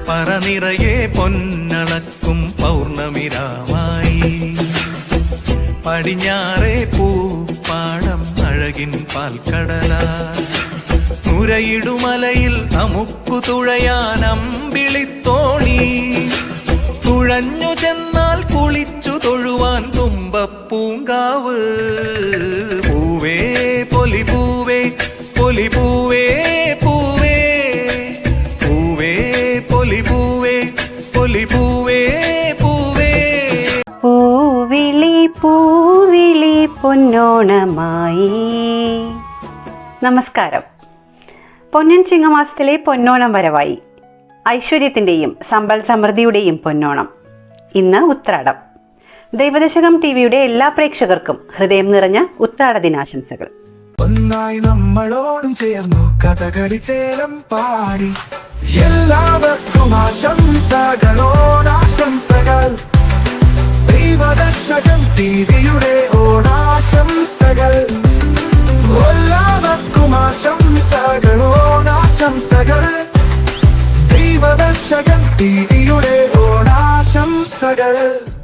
പറനിറയെ പൊന്നളക്കും പൗർണമിരാമായി. പടിഞ്ഞാറേ പൂപ്പാടം അഴകിൻ പാൽക്കടലാ. നുരയിടുമലയിൽ നമുക്കു തുഴയാൻ അമ്പിളിത്തോണി. തുഴഞ്ഞു ചെന്നാൽ കുളിച്ചു തൊഴുവാൻ തുമ്പപ്പൂങ്കാവ്. പൂവേ പൊലിപൂവേ പൊലിപൂവേ പൂവേ, പൂവേ പൊലിപൂവേ പൊലിപൂവേ പൂവേ. പൂവിളി പൂവിളി പൊന്നോണമായി. നമസ്കാരം. പൊന്നൻ ചിങ്ങമാസത്തിലെ പൊന്നോണം വരവായി. ഐശ്വര്യത്തിൻ്റെയും സമ്പൽ സമൃദ്ധിയുടെയും പൊന്നോണം. ഇന്ന് ഉത്രാടം. ദൈവദശകം ടിവിയുടെ എല്ലാ പ്രേക്ഷകർക്കും ഹൃദയം നിറഞ്ഞ ഉത്രാട ദിനാശംസകൾ. ഒന്നായി നമ്മളോടും ചേർന്നു കഥകളി ചേലം പാടി. എല്ലാവർക്കും ആശംസകളോടാശംസകൾ. ദൈവദശകം ടിവിയുടെ ഓണാശംസകൾ. എല്ലാവർക്കും ആശംസകളോടാശംസകൾ. ദൈവദശകം ടിവിയുടെ ഓണാശംസകൾ.